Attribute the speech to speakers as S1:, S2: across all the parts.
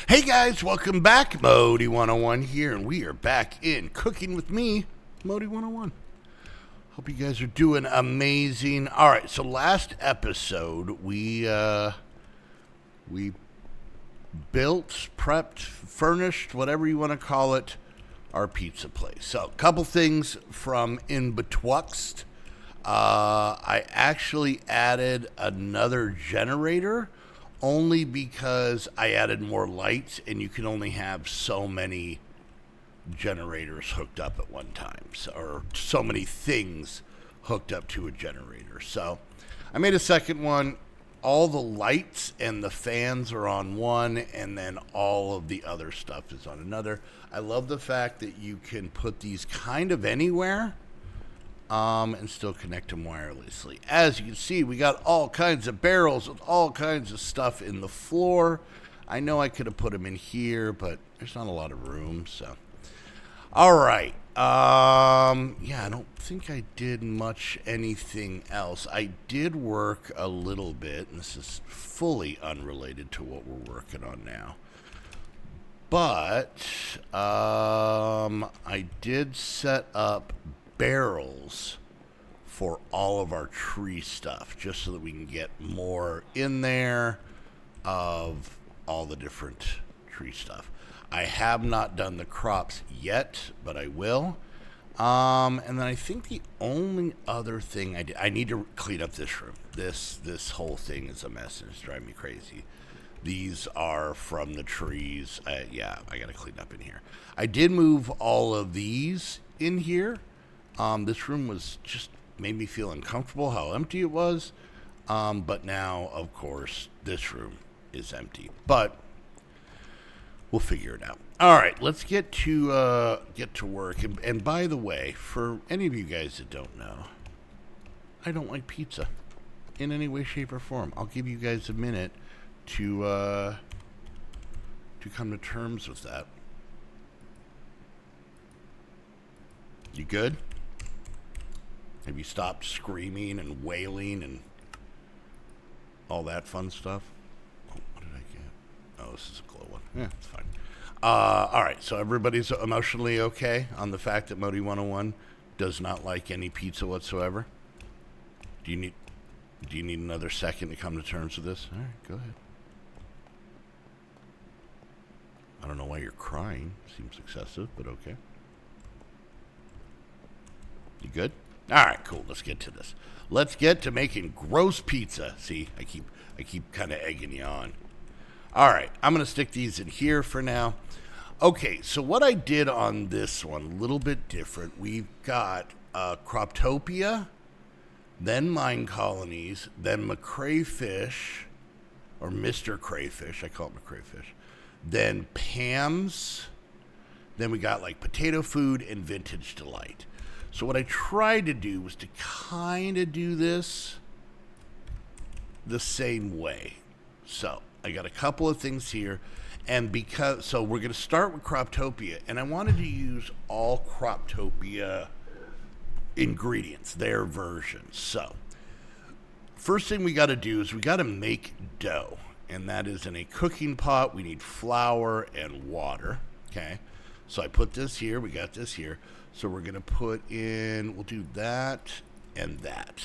S1: Hey guys, welcome back. Modii 101 here, and we are back in Cooking with me, Modii 101. Hope you guys are doing amazing. All right, so last episode we built, prepped, furnished, whatever you want to call it, our pizza place. So a couple things from in betwixt. I actually added another generator only because I added more lights, and you can only have so many generators hooked up at one time, or so many things hooked up to a generator. So I made a second one. All the lights and the fans are on one, and then all of the other stuff is on another. I love the fact that you can put these kind of anywhere and still connect them wirelessly. As you can see, we got all kinds of barrels with all kinds of stuff in the floor. I know I could have put them in here, but there's not a lot of room, so. All right. Yeah, I don't think I did much anything else. I did work a little bit, and this is fully unrelated to what we're working on now. But I did set up barrels for all of our tree stuff, just so that we can get more in there of all the different tree stuff. I have not done the crops yet, but I will. And then I think the only other thing I need to clean up this room. This whole thing is a mess, and it's driving me crazy. These are from the trees. Yeah, I got to clean up in here. I did move all of these in here. This room was just made me feel uncomfortable how empty it was. But now, of course, this room is empty. But we'll figure it out. All right, let's get to work. And by the way, for any of you guys that don't know, I don't like pizza in any way, shape, or form. I'll give you guys a minute to come to terms with that. You good? Have you stopped screaming and wailing and all that fun stuff? Oh, what did I get? Oh, this is a glow one. Yeah, it's fine. All right, so everybody's emotionally okay on the fact that Modii 101 does not like any pizza whatsoever? Do you need another second to come to terms with this? All right, go ahead. I don't know why you're crying. Seems excessive, but okay. You good? All right, cool. Let's get to this. Let's get to making gross pizza. See, I keep kind of egging you on. All right, I'm going to stick these in here for now. Okay, so what I did on this one, a little bit different. We've got Croptopia, then Mine Colonies, then McCrayfish, or Mr. Crayfish. I call it McCrayfish. Then Pam's. Then we got like Potato Food and Vintage Delight. So what I tried to do was to kind of do this the same way. So I got a couple of things here, and so we're going to start with Croptopia, and I wanted to use all Croptopia ingredients, their versions. So first thing we got to do is we got to make dough, and that is in a cooking pot. We need flour and water. Okay, so I put this here. We got this here. So we're going to put in, we'll do that and that.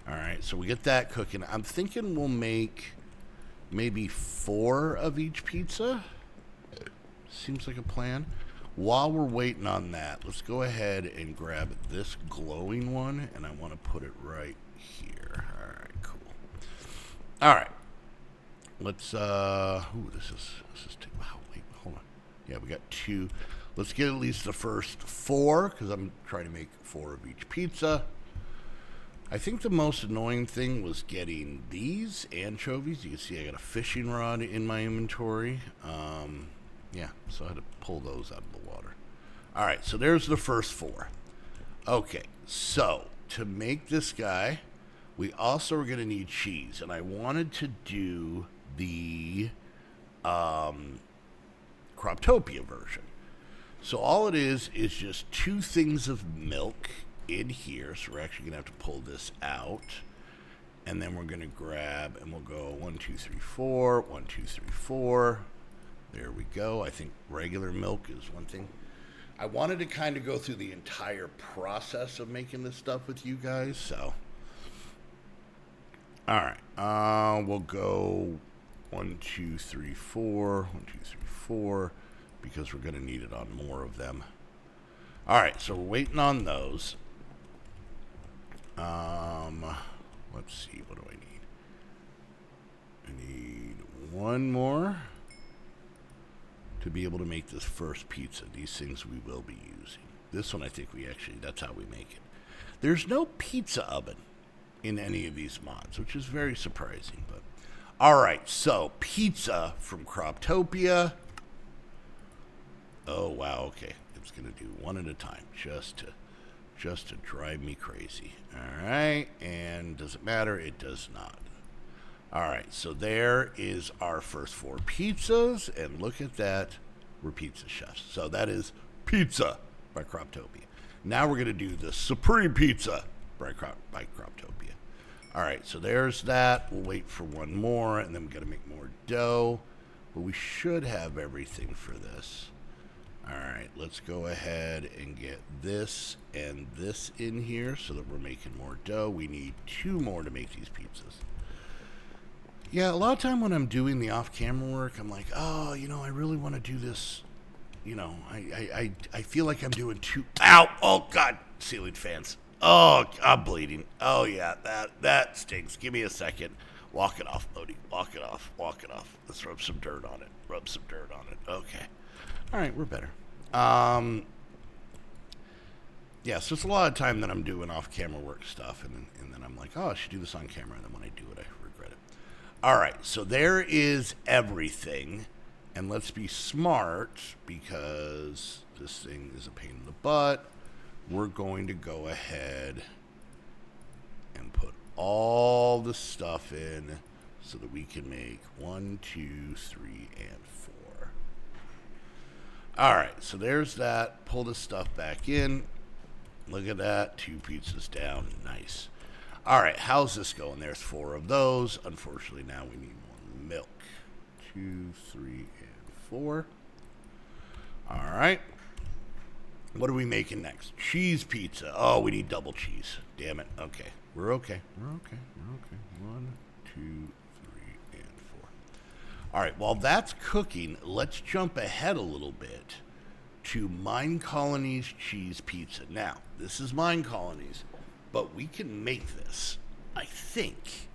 S1: All right, so we get that cooking. I'm thinking we'll make maybe 4 of each pizza. Seems like a plan. While we're waiting on that, let's go ahead and grab this glowing one, and I want to put it right here. All right, cool. All right. Let's, wow, wait, hold on. Yeah, we got 2. Let's get at least the first 4, because I'm trying to make 4 of each pizza. I think the most annoying thing was getting these anchovies. You can see I got a fishing rod in my inventory. Yeah, so I had to pull those out of the water. All right, so there's the first 4. Okay, so to make this guy, we also are going to need cheese. And I wanted to do the Croptopia version. So all it is just 2 things of milk in here. So we're actually going to have to pull this out. And then we're going to grab, and we'll go 1, 2, 3, 4, 1, 2, 3, 4. There we go. I think regular milk is one thing. I wanted to kind of go through the entire process of making this stuff with you guys, so. All right. We'll go 1, 2, 3, 4. 1, 2, 3, 4, because we're going to need it on more of them. All right, so we're waiting on those. Let's see. What do I need? I need one more to be able to make this first pizza. These things we will be using. This one, I think that's how we make it. There's no pizza oven in any of these mods, which is very surprising. But all right, so pizza from Croptopia. Oh, wow, okay. It's going to do one at a time just to drive me crazy. All right, and does it matter? It does not. All right, so there is our first 4 pizzas, and look at that, we're pizza chefs. So that is pizza by Croptopia. Now we're going to do the Supreme Pizza by Croptopia. All right, so there's that. We'll wait for one more, and then we've got to make more dough. But we should have everything for this. All right, let's go ahead and get this and this in here so that we're making more dough. We need 2 more to make these pizzas. Yeah, a lot of time when I'm doing the off-camera work, I'm like, oh, I really want to do this. I feel like I'm doing too. Ow! Oh God! Ceiling fans. Oh, I'm bleeding. Oh yeah, that stinks. Give me a second. Walk it off, Modii. Walk it off. Walk it off. Let's rub some dirt on it. Rub some dirt on it. Okay. All right, we're better. Yeah, so it's a lot of time that I'm doing off-camera work stuff, and then I'm like, oh, I should do this on camera, and then when I do it, I regret it. All right, so there is everything, and let's be smart, because this thing is a pain in the butt. We're going to go ahead and put all the stuff in so that we can make 1, 2, 3, and 4. All right, so there's that. Pull this stuff back in. Look at that. 2 pizzas down. Nice. All right, how's this going? There's 4 of those. Unfortunately, now we need more milk. 2, 3, and 4. All right. What are we making next? Cheese pizza. Oh, we need double cheese. Damn it. Okay. We're okay. We're okay. We're okay. 1, 2, 3, and 4. All right. While that's cooking, let's jump ahead a little bit to Mine Colony's cheese pizza. Now, this is Mine Colony's, but we can make this. I think.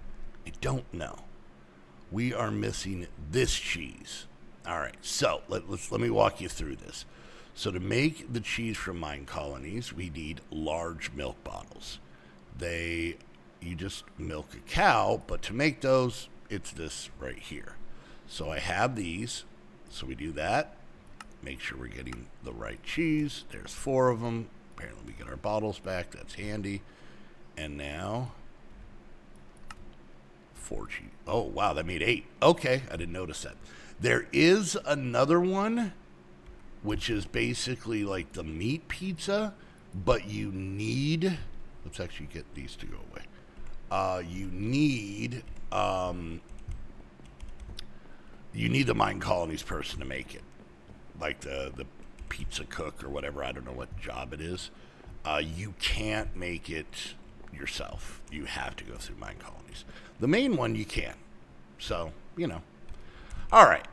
S1: I don't know. We are missing this cheese. All right. So let me walk you through this. So to make the cheese from Mine Colonies, we need large milk bottles. You just milk a cow, but to make those, it's this right here. So I have these. So we do that. Make sure we're getting the right cheese. There's 4 of them. Apparently we get our bottles back. That's handy. And now 4 cheese. Oh, wow, that made 8. Okay, I didn't notice that. There is another one, which is basically like the meat pizza, but you need, let's actually get these to go away. You need the Mine Colonies person to make it, like the pizza cook or whatever. I don't know what job it is. You can't make it yourself. You have to go through Mine Colonies. The main one you can. So, All right.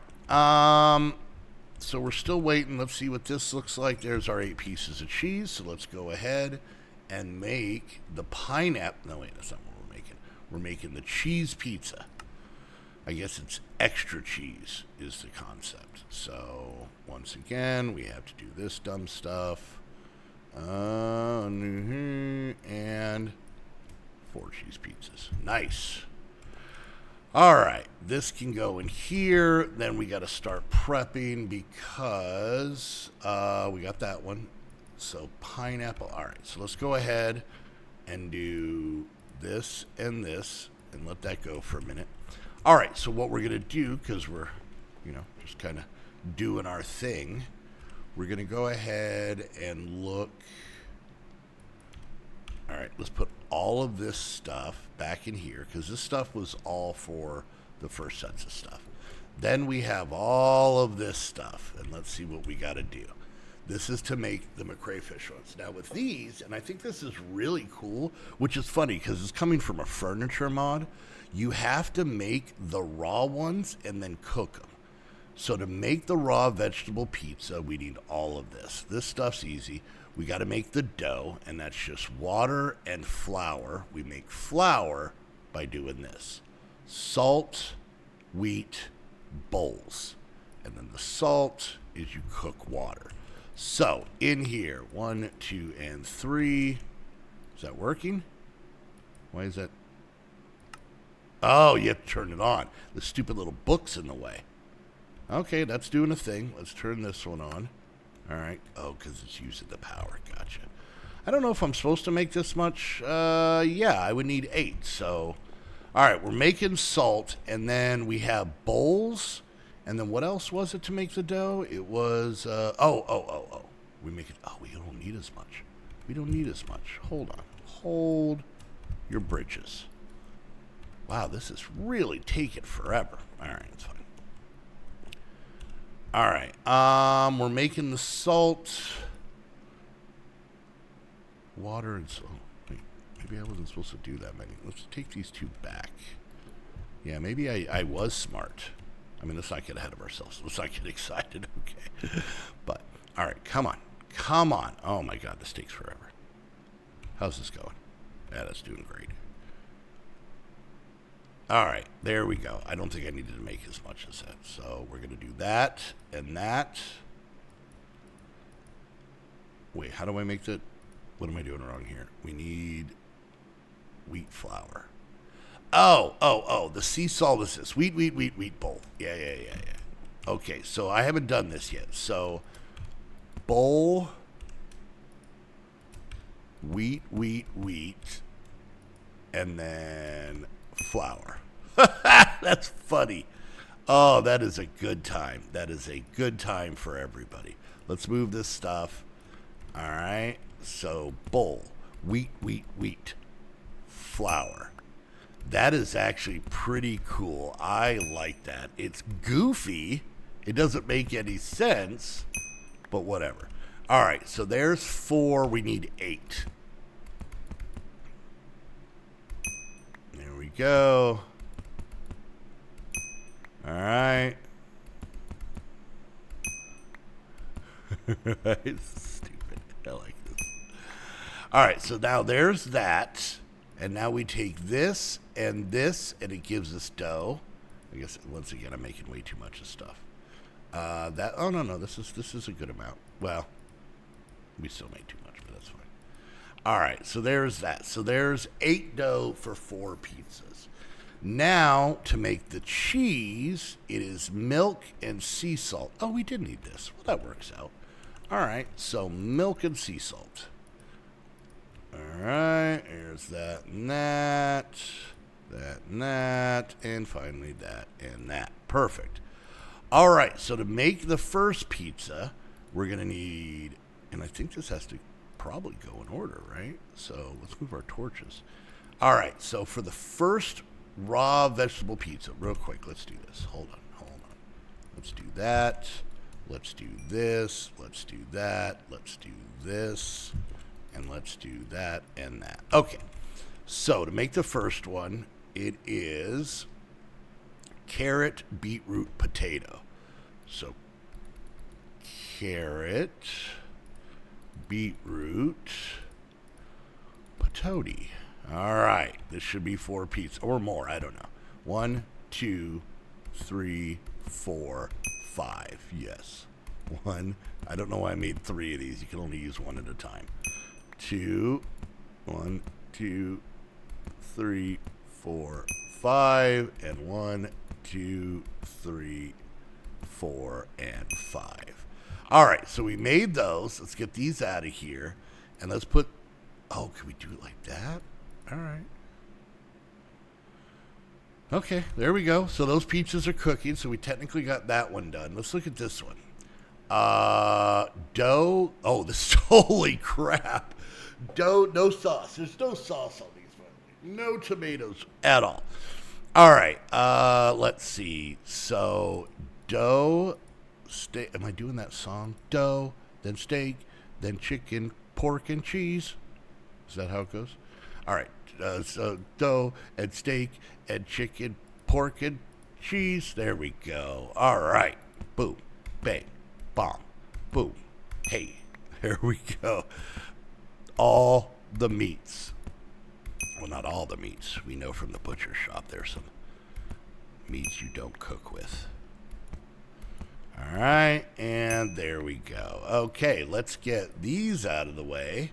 S1: So we're still waiting. Let's see what this looks like. There's our 8 pieces of cheese. So let's go ahead and make the pineapple. No, wait, that's not what we're making. We're making the cheese pizza. I guess it's extra cheese is the concept. So once again, we have to do this dumb stuff. And 4 cheese pizzas. Nice. All right, this can go in here. Then we got to start prepping because we got that one. So pineapple. All right, so let's go ahead and do this and let that go for a minute. All right, so what we're going to do, because we're, just kind of doing our thing, we're going to go ahead and look. All right, let's put all of this stuff back in here because this stuff was all for the first sets of stuff. Then we have all of this stuff, and let's see what we got to do. This is to make the McRae fish ones. Now with these, and I think this is really cool, which is funny because it's coming from a furniture mod, you have to make the raw ones and then cook them. So to make the raw vegetable pizza, we need all of this. This stuff's easy. We got to make the dough, and that's just water and flour. We make flour by doing this. Salt, wheat, bowls. And then the salt is you cook water. So, in here, 1, 2, and 3. Is that working? Why is that? Oh, you have to turn it on. The stupid little book's in the way. Okay, that's doing a thing. Let's turn this one on. All right. Oh, because it's using the power. Gotcha. I don't know if I'm supposed to make this much. Yeah, I would need 8. So, all right, we're making salt, and then we have bowls. And then what else was it to make the dough? It was, we make it, we don't need as much. We don't need as much. Hold on. Hold your britches. Wow, this is really taking forever. All right, it's fine. All right, we're making the salt. Water and salt. Wait, maybe I wasn't supposed to do that many. Let's take these 2 back. Yeah, maybe I was smart. I mean, let's not get ahead of ourselves. Let's not get excited, okay? But, all right, come on. Come on. Oh, my God, this takes forever. How's this going? Yeah, that's doing great. All right, there we go. I don't think I needed to make as much as that. So we're going to do that and that. Wait, how do I make that? What am I doing wrong here? We need wheat flour. Oh, the sea salt is this. Wheat bowl. Yeah. Okay, so I haven't done this yet. So, bowl, wheat, and then flour. That's funny. Oh, that is a good time. That is a good time for everybody. Let's move this stuff. All right, so bowl, wheat, flour. That is actually pretty cool. I like that. It's goofy. It doesn't make any sense, but whatever. All right, so there's 4. We need 8. There we go. All right. It's stupid. I like this. All right, so now there's that. And now we take this, and it gives us dough. I guess, once again, I'm making way too much of stuff. No, this is a good amount. Well, we still made too much, but that's fine. All right, so there's that. So there's 8 dough for 4 pizzas. Now, to make the cheese, it is milk and sea salt. Oh, we did need this. Well, that works out. All right, so milk and sea salt. All right, here's that and that, and finally that and that. Perfect. All right, so to make the first pizza, we're going to need, and I think this has to probably go in order, right? So let's move our torches. All right, so for the first raw vegetable pizza, real quick, let's do this. Hold on. Let's do that. Let's do this. Let's do that. Let's do this. And let's do that and that. Okay, so to make the first one, it is carrot, beetroot, potato. So carrot, beetroot, patoti. All right, this should be 4 pizzas or more. I don't know. 1, 2, 3, 4, 5. Yes. 1. I don't know why I made 3 of these. You can only use 1 at a time. 2, 1, 2, 3, 4, 5, and 1, 2, 3, 4, and 5. All right, so we made those. Let's get these out of here, and let's put. Oh, can we do it like that? All right. Okay, there we go. So those pizzas are cooking. So we technically got that one done. Let's look at this one. Dough. Oh, this. Holy crap. Dough, no sauce. There's no sauce on these ones. No tomatoes at all. All right. Let's see. So dough, steak. Am I doing that song? Dough, then steak, then chicken, pork, and cheese. Is that how it goes? All right. So dough and steak and chicken, pork, and cheese. There we go. All right. Boom, bang, bomb, boom. Hey, there we go. All the meats. Well, not all the meats. We know from the butcher shop there's some meats you don't cook with. All right, and there we go. Okay, let's get these out of the way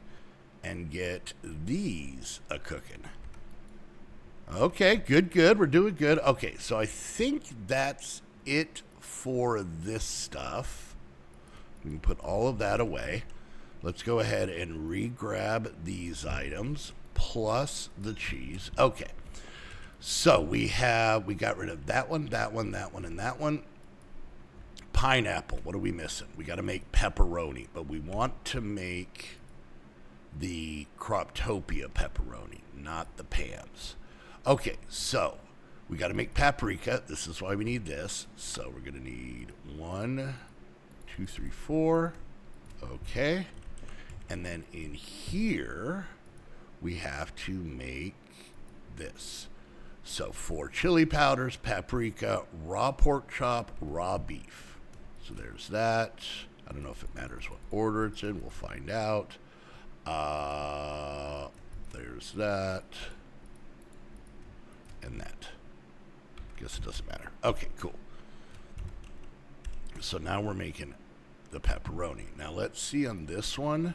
S1: and get these a-cooking. Okay, good. We're doing good. Okay, so I think that's it for this stuff. We can put all of that away. Let's go ahead and re-grab these items plus the cheese. Okay, so we got rid of that one, and that one. Pineapple, what are we missing? We got to make pepperoni, but we want to make the Croptopia pepperoni, not the Pam's. Okay, so we got to make paprika. This is why we need this. So we're going to need 1, 2, 3, 4. Okay. And then in here, we have to make this. So 4 chili powders, paprika, raw pork chop, raw beef. So there's that. I don't know if it matters what order it's in. We'll find out. There's that. And that. Guess it doesn't matter. Okay, cool. So now we're making the pepperoni. Now let's see on this one.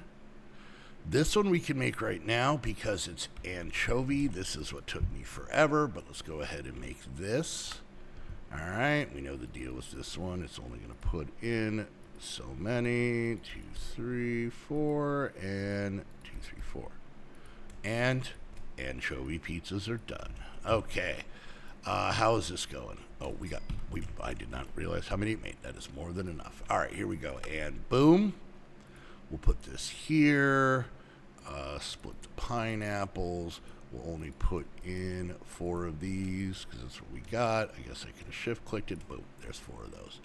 S1: This one we can make right now because it's anchovy. This is what took me forever, but let's go ahead and make this. All right, we know the deal with this one. It's only going to put in so many. 2, 3, 4, and 2, 3, 4. And anchovy pizzas are done. Okay, how is this going? Oh, I did not realize how many it made. That is more than enough. All right, here we go. And boom. We'll put this here. Split the pineapples. We'll only put in 4 of these because that's what we got. I guess I could have shift-clicked it. Boom, there's 4 of those.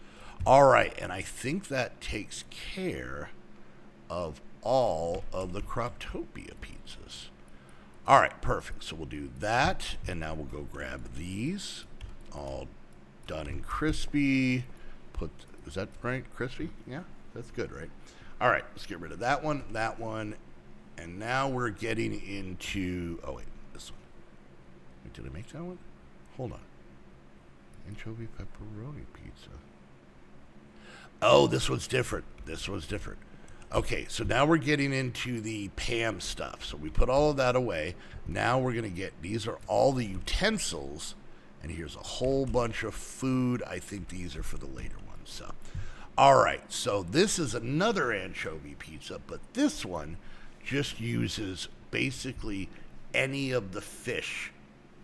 S1: All right, and I think that takes care of all of the Croptopia pizzas. All right, perfect. So we'll do that, and now we'll go grab these. All done and crispy. Is that right? Crispy? Yeah, that's good, right? All right, let's get rid of that one, and now we're getting into, oh wait, this one. Wait, did I make that one? Hold on. Anchovy pepperoni pizza. Oh, this one's different. Okay, so now we're getting into the Pam stuff. So we put all of that away. Now we're going to these are all the utensils, and here's a whole bunch of food. I think these are for the later ones, so. All right, so this is another anchovy pizza, but this one just uses basically any of the fish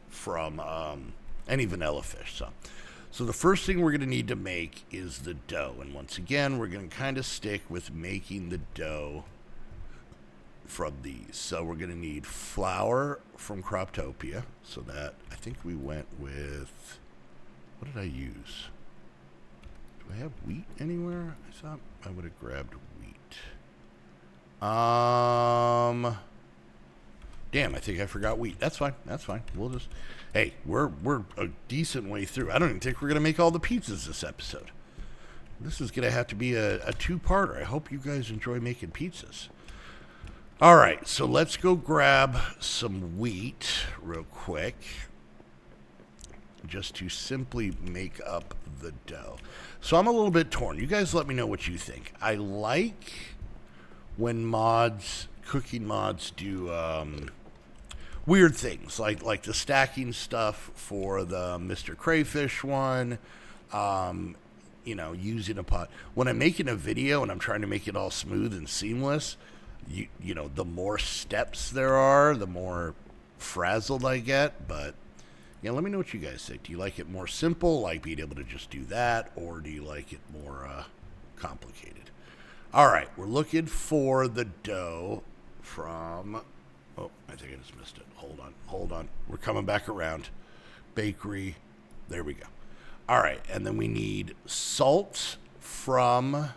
S1: from any vanilla fish. So the first thing we're going to need to make is the dough. And once again, we're going to kind of stick with making the dough from these. So we're going to need flour from Croptopia. So that, I think we went with, what did I use? Do I have wheat anywhere? I thought I would have grabbed wheat. Damn, I think I forgot wheat. That's fine. We'll just, hey, we're a decent way through. I don't even think we're going to make all the pizzas this episode. This is going to have to be a two-parter. I hope you guys enjoy making pizzas. All right, so let's go grab some wheat real quick just to simply make up the dough. So I'm a little bit torn. You guys let me know what you think. I like when cooking mods do weird things, like the stacking stuff for the Mr. Crayfish one, using a pot. When I'm making a video and I'm trying to make it all smooth and seamless, the more steps there are, the more frazzled I get. But let me know what you guys think. Do you like it more simple, like being able to just do that, or do you like it more complicated? All right, we're looking for the dough from, oh, I think I just missed it. Hold on. We're coming back around. bakery. There we go. All right, and then we need salt from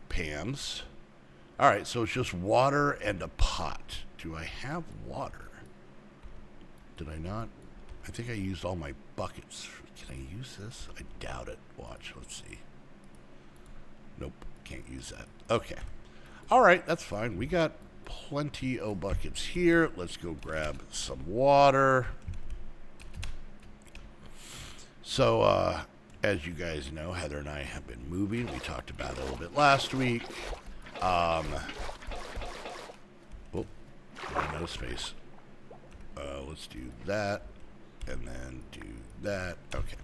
S1: Pam's. All right, so it's just water and a pot. Do I have water? Did I not? I think I used all my buckets. Can I use this? I doubt it. Watch, let's see. Nope, can't use that. Okay. All right, that's fine. We got plenty of buckets here. Let's go grab some water. So, as you guys know, Heather and I have been moving. We talked about it a little bit last week. Oh, no space. Let's do that, and then do that. Okay.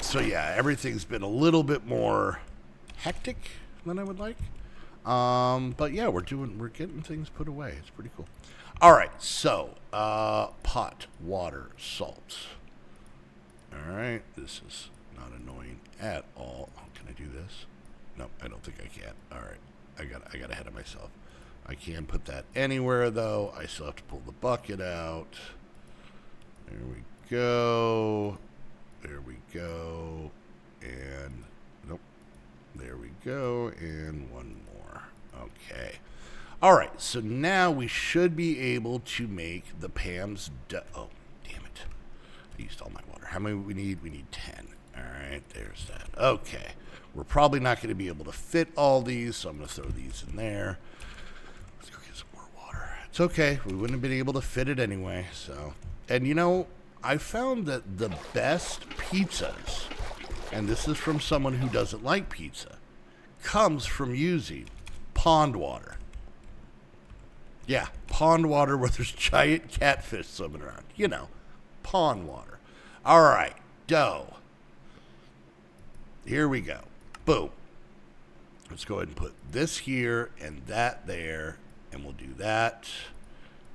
S1: So yeah, everything's been a little bit more hectic than I would like. But yeah, we're getting things put away. It's pretty cool. All right, so pot, water, salt. All right, this is not annoying at all. Oh, can I do this? No, I don't think I can. All right, I got ahead of myself. I can put that anywhere though. I still have to pull the bucket out. There we go. There we go. And nope. There we go. And one more. Okay. All right. So now we should be able to make the Pam's dough. Oh, damn it. I used all my water. How many we need? We need 10. All right. There's that. Okay. We're probably not going to be able to fit all these, so I'm going to throw these in there. Let's go get some more water. It's okay. We wouldn't have been able to fit it anyway. So, and you know, I found that the best pizzas, and this is from someone who doesn't like pizza, comes from using pond water. Yeah, pond water where there's giant catfish swimming around. You know, pond water. All right, dough. Here we go. Boom. Let's go ahead and put this here and that there, and we'll do that.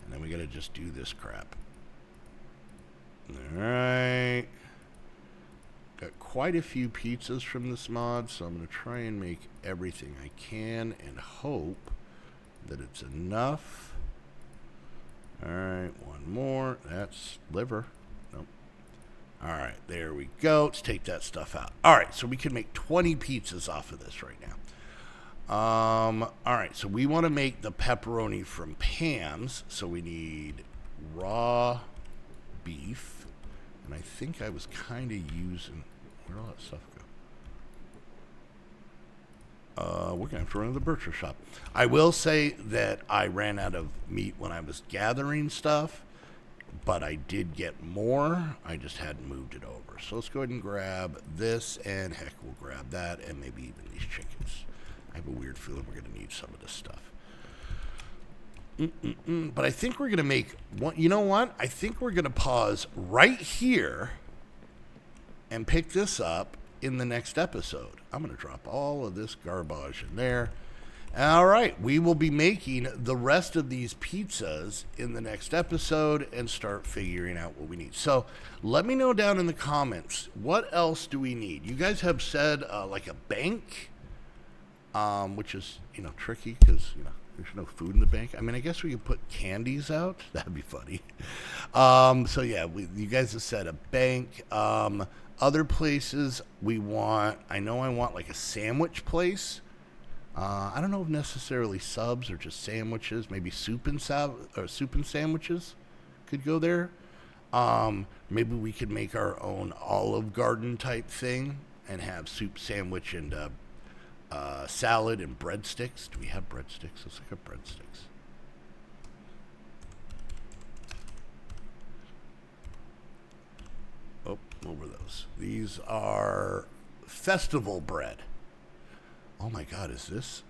S1: And then we got to just do this crap. All right. Got quite a few pizzas from this mod, so I'm going to try and make everything I can and hope that it's enough. All right, one more. That's liver. Nope. All right, there we go. Let's take that stuff out. All right, so we can make 20 pizzas off of this right now. All right, so we want to make the pepperoni from Pam's, so we need raw beef. And I think I was kind of using... Where'd all that stuff go? We're going to have to run to the butcher shop. I will say that I ran out of meat when I was gathering stuff, but I did get more. I just hadn't moved it over. So let's go ahead and grab this, and heck, we'll grab that, and maybe even these chickens. I have a weird feeling we're going to need some of this stuff. But I think we're going to make one. You know what? I think we're going to pause right here and pick this up in the next episode. I'm going to drop all of this garbage in there. All right. We will be making the rest of these pizzas in the next episode and start figuring out what we need. So let me know down in the comments, what else do we need? You guys have said like a bank, which is, you know, tricky because, you know, there's no food in the bank. I mean, I guess we could put candies out. That'd be funny. So yeah, you guys have said a bank. Other places we want, I know I want like a sandwich place. I don't know if necessarily subs or just sandwiches. Maybe soup and sandwiches could go there. Maybe we could make our own Olive Garden type thing and have soup, sandwich, and salad and breadsticks. Do we have breadsticks? Let's look at breadsticks. Oh, what were those? These are festival bread. Oh my God, is this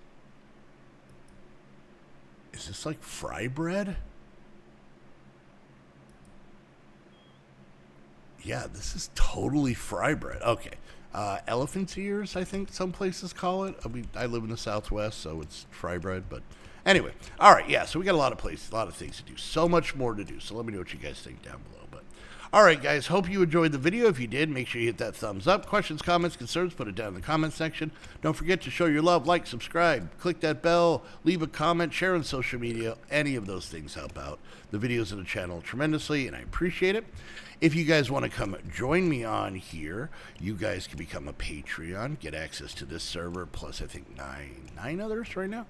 S1: like fry bread? Yeah, this is totally fry bread. Okay. Elephant's ears, I think some places call it. I mean, I live in the Southwest, so it's fry bread. But anyway, all right, yeah. So we got a lot of things to do. So much more to do. So let me know what you guys think down below. But All right, guys, hope you enjoyed the video. If you did, make sure you hit that thumbs up. Questions, comments, concerns, put it down in the comment section. Don't forget to show your love, like, subscribe, click that bell, leave a comment, share on social media. Any of those things help out the videos of the channel tremendously, and I appreciate it. If you guys want to come join me on here, you guys can become a Patreon, get access to this server, plus I think nine others right now.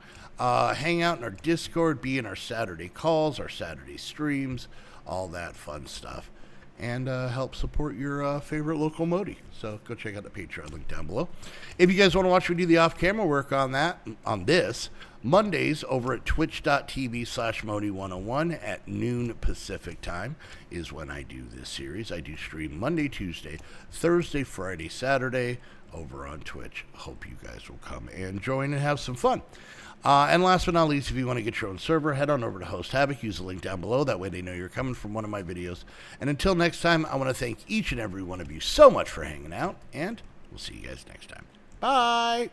S1: Hang out in our Discord, be in our Saturday calls, our Saturday streams, all that fun stuff. And help support your favorite local Modii. So go check out the Patreon link down below. If you guys want to watch me do the off-camera work on this, Mondays over at twitch.tv/Modii101 at noon Pacific time is when I do this series. I do stream Monday, Tuesday, Thursday, Friday, Saturday over on Twitch. Hope you guys will come and join and have some fun. And last but not least, if you want to get your own server, head on over to Host Havoc. Use the link down below. That way they know you're coming from one of my videos. And until next time, I want to thank each and every one of you so much for hanging out. And we'll see you guys next time. Bye!